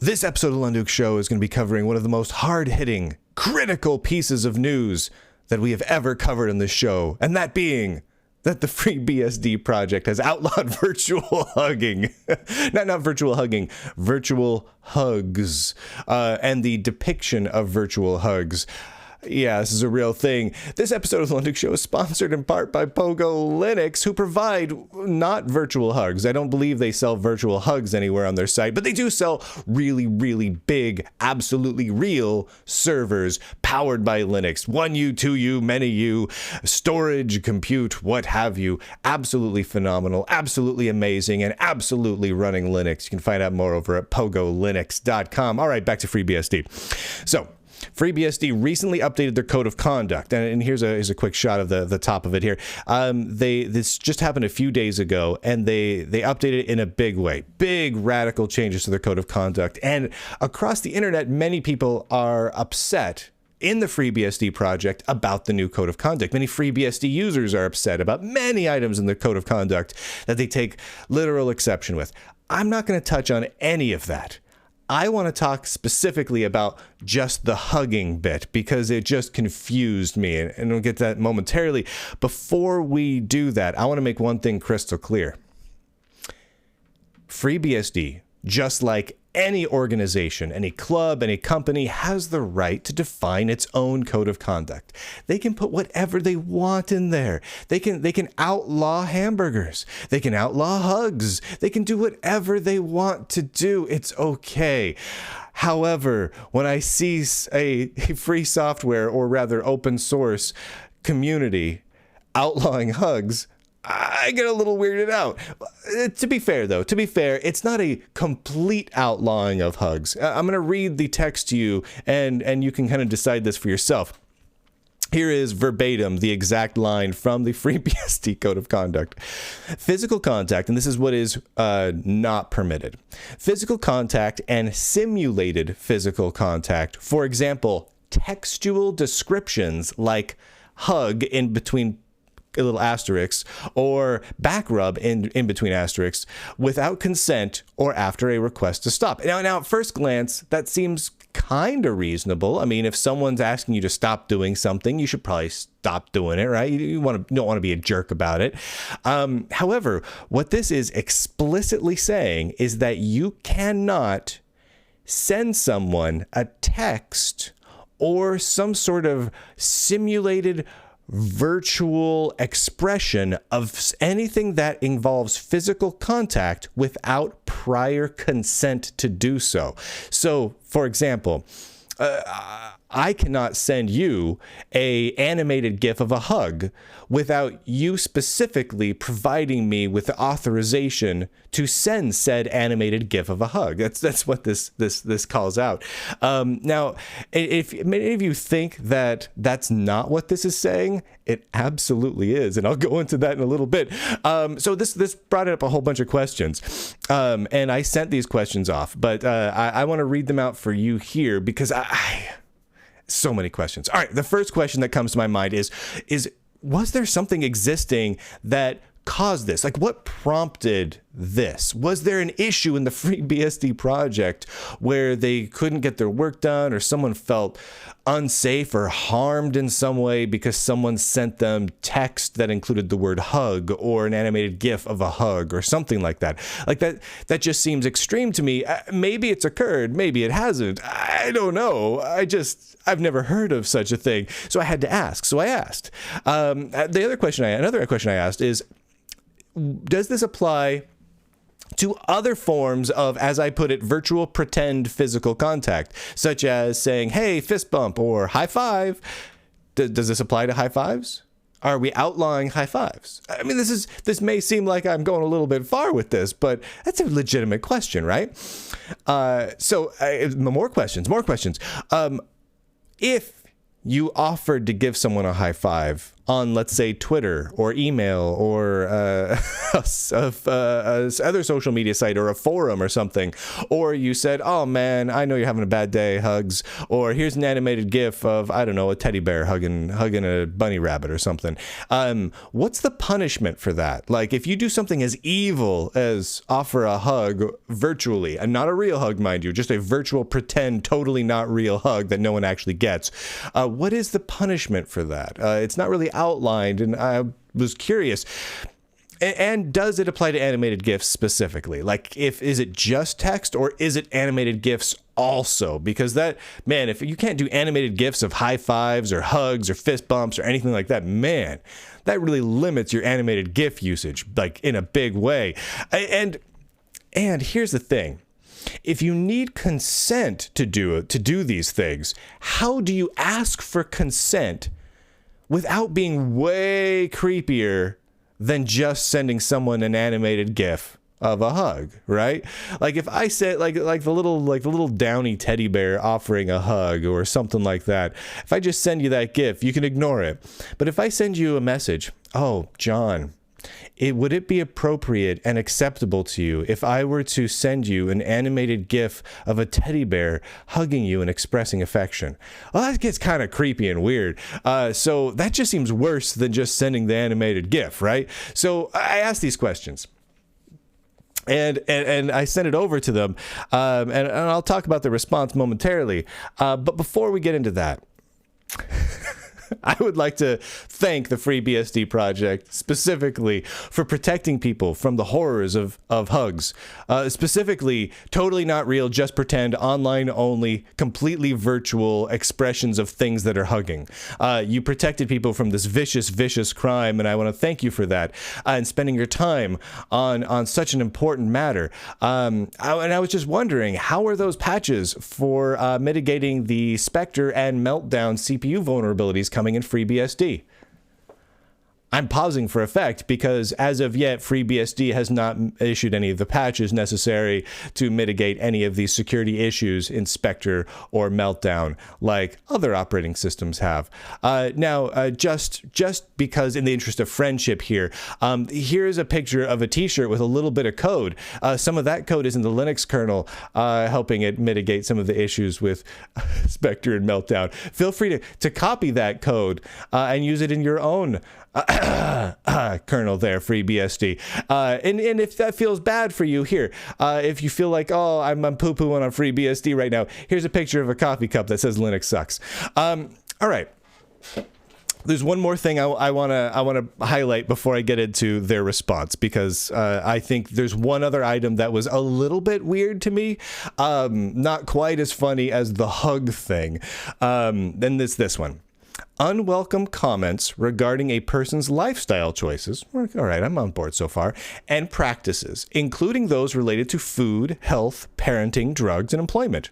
This episode of Lunduk Show is going to be covering one of the most hard-hitting, critical pieces of news that we have ever covered on this show, and that being that the FreeBSD project has outlawed virtual hugging. not virtual hugging, virtual hugs, and the depiction of virtual hugs. Yeah, this is a real thing. This episode of the Lunduk Show is sponsored in part by Pogo Linux, who provide not virtual hugs. I don't believe they sell virtual hugs anywhere on their site, but they do sell really, really big, absolutely real servers powered by Linux. 1U, 2U, many U, storage, compute, what have you. Absolutely phenomenal, absolutely amazing, and absolutely running Linux. You can find out more over at pogolinux.com. All right, back to FreeBSD. So, FreeBSD recently updated their code of conduct, and here's a quick shot of the top of it here. This just happened a few days ago, and they updated it in a big way. Big radical changes to their code of conduct, and across the internet, many people are upset in the FreeBSD project about the new code of conduct. Many FreeBSD users are upset about many items in the code of conduct that they take literal exception with. I'm not going to touch on any of that. I want to talk specifically about just the hugging bit because it just confused me, and we'll get to that momentarily. Before we do that, I want to make one thing crystal clear. FreeBSD, just like any organization, any club, any company, has the right to define its own code of conduct. They can put whatever they want in there. They can outlaw hamburgers. They can outlaw hugs. They can do whatever they want to do. It's okay. However, when I see a free software, or rather open source community outlawing hugs, I get a little weirded out. To be fair, though, it's not a complete outlawing of hugs. I'm going to read the text to you, and you can kind of decide this for yourself. Here is verbatim the exact line from the FreeBSD Code of Conduct. Physical contact, and this is what is not permitted. Physical contact and simulated physical contact. For example, textual descriptions like hug in between a little asterisk, or back rub in between asterisks, without consent or after a request to stop. Now at first glance, that seems kind of reasonable. I mean, if someone's asking you to stop doing something, you should probably stop doing it, right? You don't want to be a jerk about it. However, what this is explicitly saying is that you cannot send someone a text or some sort of simulated virtual expression of anything that involves physical contact without prior consent to do so. So, for example, I cannot send you a animated GIF of a hug without you specifically providing me with the authorization to send said animated GIF of a hug. That's what this calls out. Now, if many of you think that that's not what this is saying, it absolutely is, and I'll go into that in a little bit. So this brought up a whole bunch of questions, and I sent these questions off, but I want to read them out for you here because so many questions. All right, the first question that comes to my mind is was there something existing that caused this? Like, what prompted this? Was there an issue in the FreeBSD project where they couldn't get their work done, or someone felt unsafe or harmed in some way because someone sent them text that included the word hug or an animated GIF of a hug or something like that? Like that just seems extreme to me. Maybe it's occurred, maybe it hasn't. I don't know. I've never heard of such a thing. So I had to ask. So I asked. Another question I asked is, does this apply to other forms of, as I put it, virtual pretend physical contact, such as saying, hey, fist bump or high five? Does this apply to high fives? Are we outlawing high fives? I mean, this may seem like I'm going a little bit far with this, but that's a legitimate question, right? More questions. If you offered to give someone a high five on, let's say, Twitter or email or other social media site or a forum or something, or you said, oh man, I know you're having a bad day, hugs, or here's an animated GIF of, I don't know, a teddy bear hugging a bunny rabbit or something. What's the punishment for that? Like, if you do something as evil as offer a hug virtually, and not a real hug, mind you, just a virtual pretend, totally not real hug that no one actually gets, what is the punishment for that? It's not really outlined, and I was curious. And does it apply to animated GIFs specifically? Like, is it just text, or is it animated GIFs also? Because that, man, if you can't do animated GIFs of high fives or hugs or fist bumps or anything like that, man, that really limits your animated GIF usage, like, in a big way. And here's the thing. If you need consent to do these things, how do you ask for consent without being way creepier than just sending someone an animated GIF of a hug, right? Like, if I said like the little downy teddy bear offering a hug or something like that, if I just send you that GIF, you can ignore it. But if I send you a message, oh, John, would it be appropriate and acceptable to you if I were to send you an animated GIF of a teddy bear hugging you and expressing affection? Well, that gets kind of creepy and weird. So that just seems worse than just sending the animated GIF, right? So I asked these questions. And I sent it over to them, and I'll talk about the response momentarily. But before we get into that, I would like to thank the FreeBSD project specifically for protecting people from the horrors of hugs. Specifically, totally not real, just pretend, online only, completely virtual expressions of things that are hugging. You protected people from this vicious crime, and I want to thank you for that, and spending your time on such an important matter. And I was just wondering, how are those patches for mitigating the Spectre and Meltdown CPU vulnerabilities coming in FreeBSD? I'm pausing for effect because as of yet, FreeBSD has not issued any of the patches necessary to mitigate any of these security issues in Spectre or Meltdown like other operating systems have. Now, just because in the interest of friendship here, here's a picture of a t-shirt with a little bit of code. Some of that code is in the Linux kernel, helping it mitigate some of the issues with Spectre and Meltdown. Feel free to copy that code and use it in your own kernel there, FreeBSD. And if that feels bad for you, here, if you feel like, oh, I'm poo-pooing on FreeBSD right now, here's a picture of a coffee cup that says Linux sucks. All right. There's one more thing I want to highlight before I get into their response, because I think there's one other item that was a little bit weird to me, not quite as funny as the hug thing. Then there's this one. Unwelcome comments regarding a person's lifestyle choices. All right, I'm on board so far. And practices, including those related to food, health, parenting, drugs, and employment.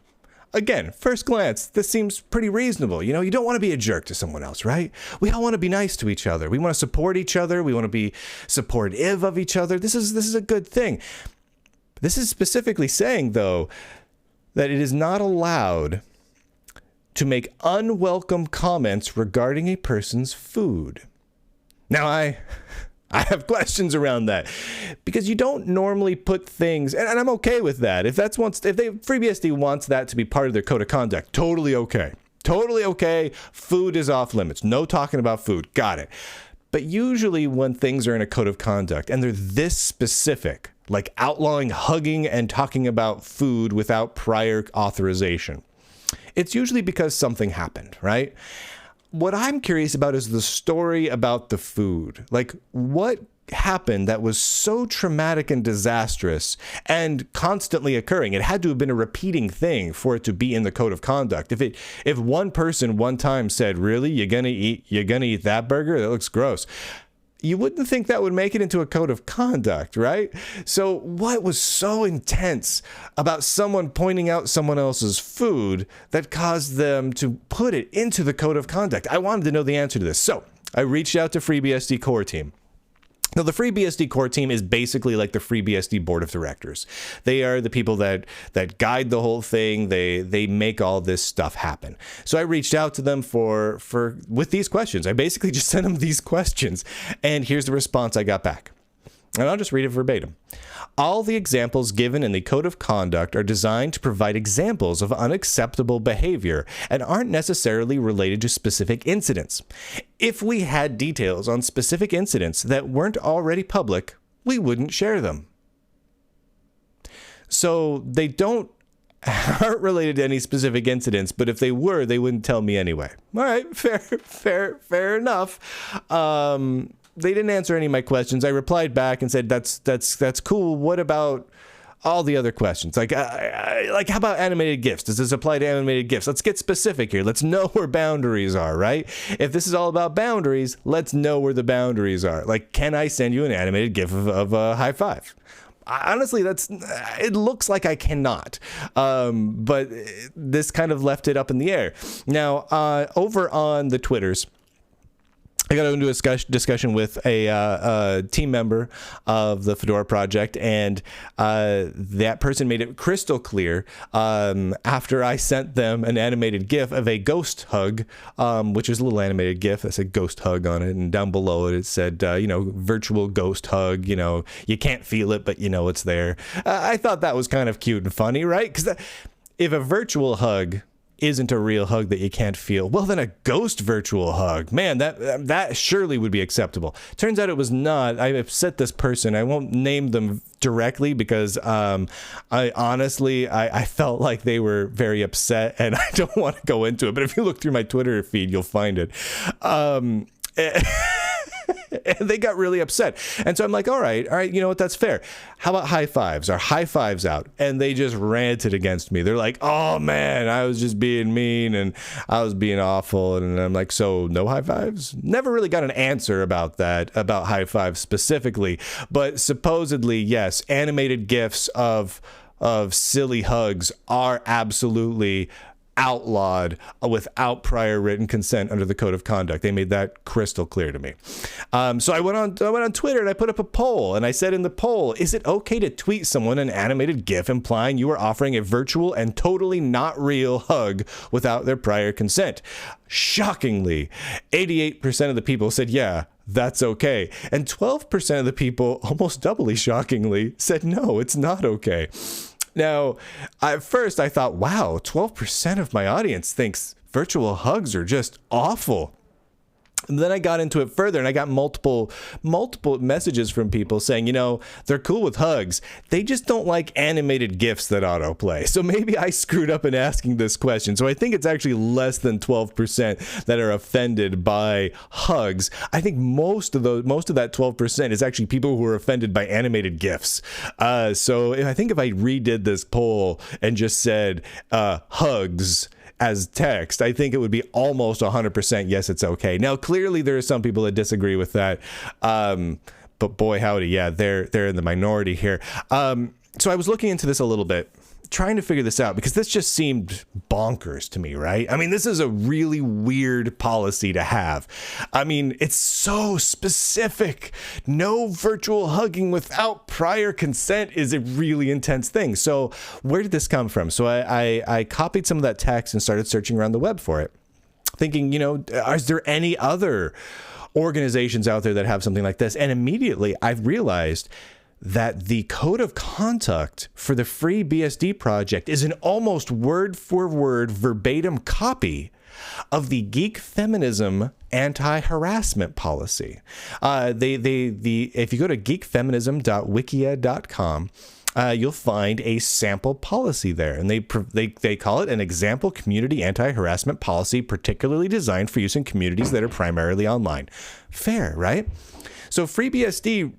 Again, first glance, this seems pretty reasonable. You know, you don't want to be a jerk to someone else, right? We all want to be nice to each other. We want to support each other. We want to be supportive of each other. This is a good thing. This is specifically saying, though, that it is not allowed to make unwelcome comments regarding a person's food. Now, I have questions around that, because you don't normally put things, and I'm okay with that. If FreeBSD wants that to be part of their code of conduct, totally okay. Totally okay. Food is off limits. No talking about food. Got it. But usually when things are in a code of conduct and they're this specific, like outlawing hugging and talking about food without prior authorization, it's usually because something happened, right? What I'm curious about is the story about the food. Like, what happened that was so traumatic and disastrous and constantly occurring? It had to have been a repeating thing for it to be in the code of conduct. If one person one time said, "Really, you're gonna eat that burger? That looks gross," you wouldn't think that would make it into a code of conduct, right? So what was so intense about someone pointing out someone else's food that caused them to put it into the code of conduct? I wanted to know the answer to this. So I reached out to FreeBSD core team. Now, the FreeBSD core team is basically like the FreeBSD board of directors. They are the people that guide the whole thing. They make all this stuff happen. So I reached out to them with these questions. I basically just sent them these questions, and here's the response I got back. And I'll just read it verbatim. All the examples given in the Code of Conduct are designed to provide examples of unacceptable behavior and aren't necessarily related to specific incidents. If we had details on specific incidents that weren't already public, we wouldn't share them. So they aren't related to any specific incidents, but if they were, they wouldn't tell me anyway. All right, fair enough. They didn't answer any of my questions. I replied back and said, that's cool. What about all the other questions? Like how about animated GIFs? Does this apply to animated GIFs? Let's get specific here. Let's know where boundaries are, right? If this is all about boundaries, let's know where the boundaries are. Like, can I send you an animated GIF of a high five? Honestly, it looks like I cannot, but this kind of left it up in the air. Now, over on the Twitters, I got into a discussion with a team member of the Fedora project, and that person made it crystal clear after I sent them an animated GIF of a ghost hug, which is a little animated GIF that said ghost hug on it, and down below it said, virtual ghost hug, you can't feel it, but it's there. I thought that was kind of cute and funny, right? Because if a virtual hug isn't a real hug that you can't feel, well, then a ghost virtual hug, man, that surely would be acceptable. Turns out it was not. I upset this person. I won't name them directly because I honestly felt like they were very upset, and I don't want to go into it, but if you look through my Twitter feed, you'll find it. And they got really upset. And so I'm like, all right, you know what, that's fair. How about high fives? Are high fives out? And they just ranted against me. They're like, oh man, I was just being mean and I was being awful. And I'm like, so no high fives? Never really got an answer about that, about high fives specifically. But supposedly, yes, animated GIFs of silly hugs are absolutely outlawed without prior written consent under the Code of Conduct. They made that crystal clear to me. So I went on Twitter and I put up a poll, and I said in the poll, is it okay to tweet someone an animated GIF implying you are offering a virtual and totally not real hug without their prior consent? Shockingly, 88% of the people said, yeah, that's okay. And 12% of the people, almost doubly shockingly, said, no, it's not okay. Now, at first I thought, wow, 12% of my audience thinks virtual hugs are just awful. And then I got into it further, and I got multiple messages from people saying, they're cool with hugs. They just don't like animated GIFs that autoplay. So maybe I screwed up in asking this question. So I think it's actually less than 12% that are offended by hugs. I think most of that 12% is actually people who are offended by animated GIFs. So I think if I redid this poll and just said hugs as text, I think it would be almost 100% yes, it's okay. Now, clearly there are some people that disagree with that, but boy, howdy, yeah, they're in the minority here. So I was looking into this a little bit, trying to figure this out, because this just seemed bonkers to me, right? I mean, this is a really weird policy to have. I mean, it's so specific. No virtual hugging without prior consent is a really intense thing. So where did this come from? So I copied some of that text and started searching around the web for it, thinking, is there any other organizations out there that have something like this? And immediately I realized that the Code of Conduct for the FreeBSD project is an almost word-for-word verbatim copy of the geek feminism anti-harassment policy. If you go to geekfeminism.wikia.com, you'll find a sample policy there, and they call it an example community anti-harassment policy particularly designed for use in communities that are primarily online. Fair, right? So FreeBSD,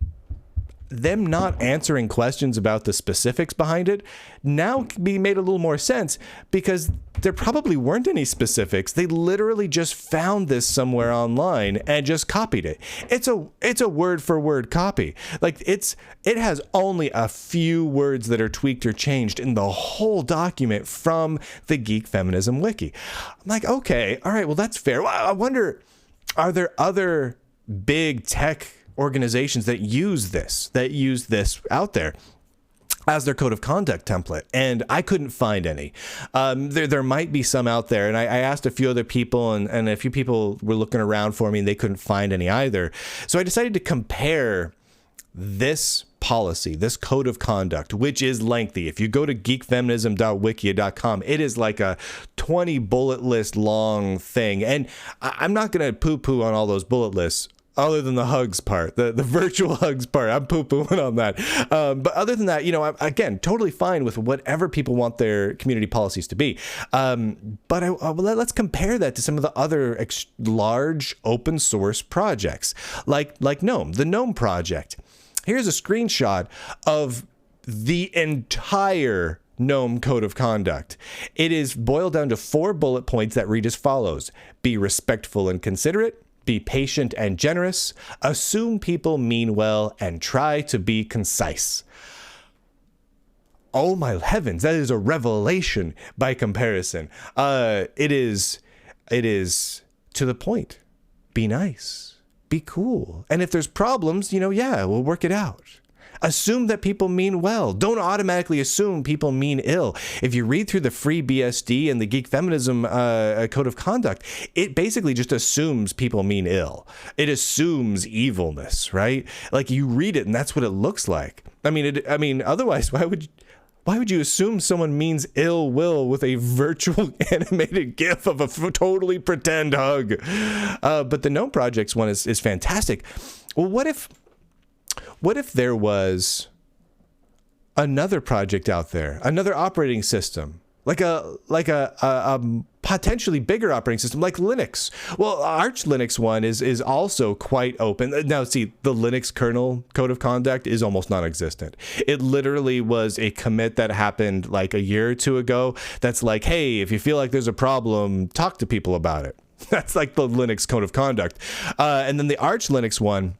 them not answering questions about the specifics behind it now can be made a little more sense, because there probably weren't any specifics. They literally just found this somewhere online and just copied it. It's a word for word copy. Like it has only a few words that are tweaked or changed in the whole document from the Geek Feminism Wiki. I'm like, okay, all right, well, that's fair. Well, I wonder, are there other big tech organizations that use this out there as their code of conduct template, and I couldn't find any. There might be some out there, and I asked a few other people, and a few people were looking around for me, and they couldn't find any either. So I decided to compare this policy, this code of conduct, which is lengthy. If you go to geekfeminism.wikia.com, it is like a 20 bullet list long thing, and I'm not going to poo-poo on all those bullet lists. Other than the hugs part, the virtual hugs part, I'm poo-pooing on that. But other than that, I'm, again, totally fine with whatever people want their community policies to be. But let's compare that to some of the other large open source projects, like GNOME, the GNOME project. Here's a screenshot of the entire GNOME code of conduct. It is boiled down to 4 bullet points that read as follows: be respectful and considerate, be patient and generous, assume people mean well, and try to be concise. Oh my heavens, that is a revelation by comparison. It is to the point. Be nice. Be cool. And if there's problems, we'll work it out. Assume that people mean well. Don't automatically assume people mean ill. If you read through the FreeBSD and the Geek Feminism Code of Conduct, it basically just assumes people mean ill. It assumes evilness, right? Like, you read it and that's what it looks like. I mean, otherwise, why would you assume someone means ill will with a virtual animated GIF of a totally pretend hug? But the GNOME Project's one is fantastic. Well, what if there was another project out there, another operating system, like a potentially bigger operating system like Linux? Well, Arch Linux one is also quite open. Now, see, the Linux kernel code of conduct is almost non-existent. It literally was a commit that happened like a year or two ago. That's like, hey, if you feel like there's a problem, talk to people about it. That's like the Linux code of conduct. And then the Arch Linux one,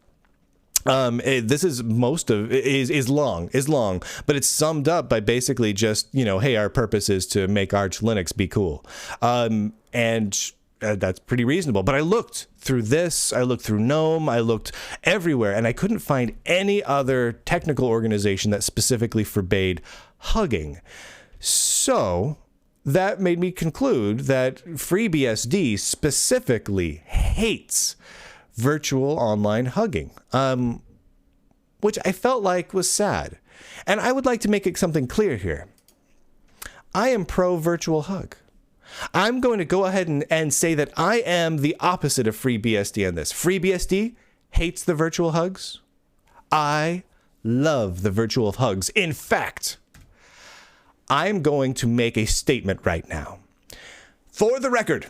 this is is long, but it's summed up by basically just, hey, our purpose is to make Arch Linux be cool. And that's pretty reasonable. But I looked through this, I looked through GNOME, I looked everywhere, and I couldn't find any other technical organization that specifically forbade hugging. So that made me conclude that FreeBSD specifically hates virtual online hugging, which I felt like was sad. And I would like to make something clear here. I am pro virtual hug. I'm going to go ahead and say that I am the opposite of FreeBSD on this. FreeBSD hates the virtual hugs. I love the virtual hugs. In fact, I'm going to make a statement right now. For the record,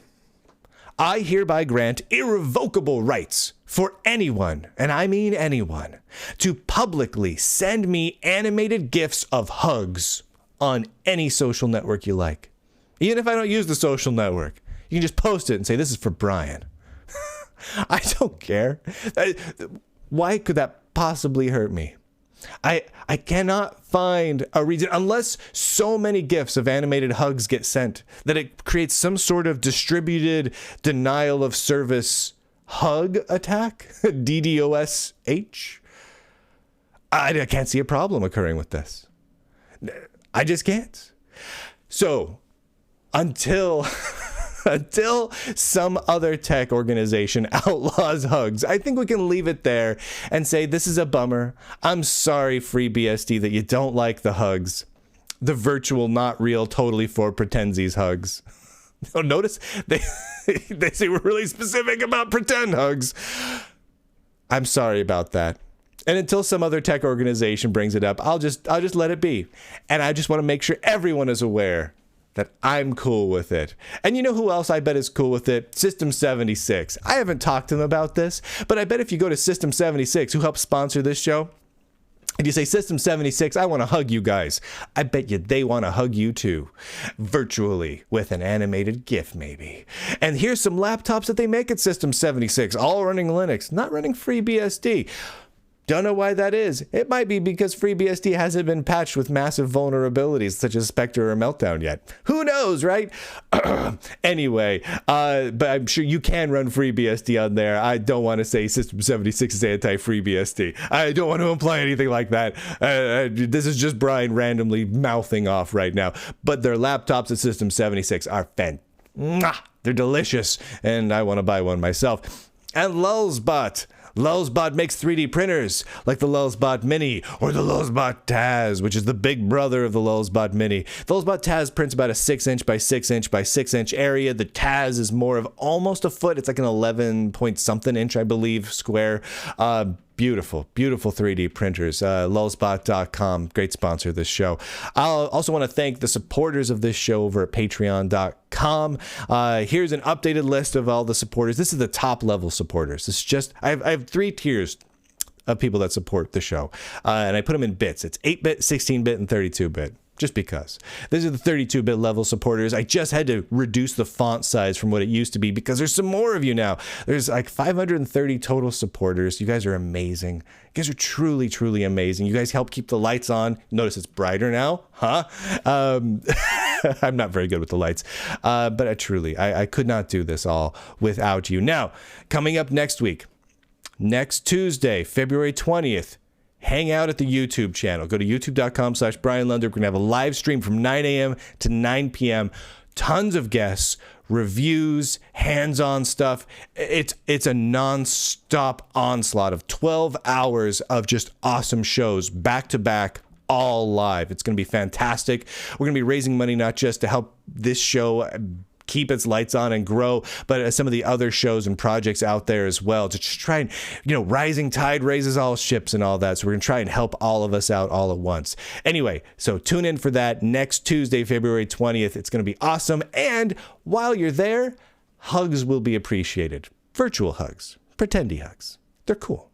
I hereby grant irrevocable rights for anyone, and I mean anyone, to publicly send me animated GIFs of hugs on any social network you like. Even if I don't use the social network, you can just post it and say, this is for Brian. I don't care. Why could that possibly hurt me? I cannot find a reason, unless so many GIFs of animated hugs get sent, that it creates some sort of distributed denial of service hug attack, DDoS-H. I can't see a problem occurring with this. I just can't. So, until some other tech organization outlaws hugs, I think we can leave it there and say this is a bummer. I'm sorry, FreeBSD, that you don't like the hugs. The virtual, not real, totally for pretensies hugs. Oh, notice they say we're really specific about pretend hugs. I'm sorry about that. And until some other tech organization brings it up, I'll just let it be. And I just want to make sure everyone is aware that I'm cool with it. And you know who else I bet is cool with it? System 76. I haven't talked to them about this, but I bet if you go to System 76, who helps sponsor this show, and you say, System 76, I want to hug you guys, I bet you they want to hug you too. Virtually, with an animated GIF maybe. And here's some laptops that they make at System 76, all running Linux, not running FreeBSD. Don't know why that is. It might be because FreeBSD hasn't been patched with massive vulnerabilities such as Spectre or Meltdown yet. Who knows, right? Anyway, but I'm sure you can run FreeBSD on there. I don't want to say System 76 is anti-FreeBSD. I don't want to imply anything like that. This is just Brian randomly mouthing off right now. But their laptops at System 76 are fantastic. They're delicious, and I want to buy one myself. And Lulzbot. Lulzbot makes 3D printers like the Lulzbot Mini or the Lulzbot Taz, which is the big brother of the Lulzbot Mini. The Lulzbot Taz prints about a 6-inch by 6-inch by 6-inch area. The Taz is more of almost a foot. It's like an 11 point something inch, I believe, square. Beautiful, beautiful 3D printers. Lulzbot.com, great sponsor of this show. I also want to thank the supporters of this show over at patreon.com. Here's an updated list of all the supporters. This is the top level supporters. This is just, I have 3 tiers of people that support the show. And I put them in bits. It's 8-bit, 16-bit, and 32-bit. Just because. These are the 32-bit level supporters. I just had to reduce the font size from what it used to be because there's some more of you now. There's like 530 total supporters. You guys are amazing. You guys are truly, truly amazing. You guys help keep the lights on. Notice it's brighter now, huh? I'm not very good with the lights, but I could not do this all without you. Now, coming up next week, next Tuesday, February 20th, hang out at the YouTube channel. Go to youtube.com/Brian Lunder. We're going to have a live stream from 9 a.m. to 9 p.m. Tons of guests, reviews, hands-on stuff. It's a non-stop onslaught of 12 hours of just awesome shows back to back, all live. It's going to be fantastic. We're going to be raising money not just to help this show keep its lights on and grow, but some of the other shows and projects out there as well to just try and, rising tide raises all ships and all that. So we're going to try and help all of us out all at once. Anyway, so tune in for that next Tuesday, February 20th. It's going to be awesome. And while you're there, hugs will be appreciated. Virtual hugs, pretendy hugs. They're cool.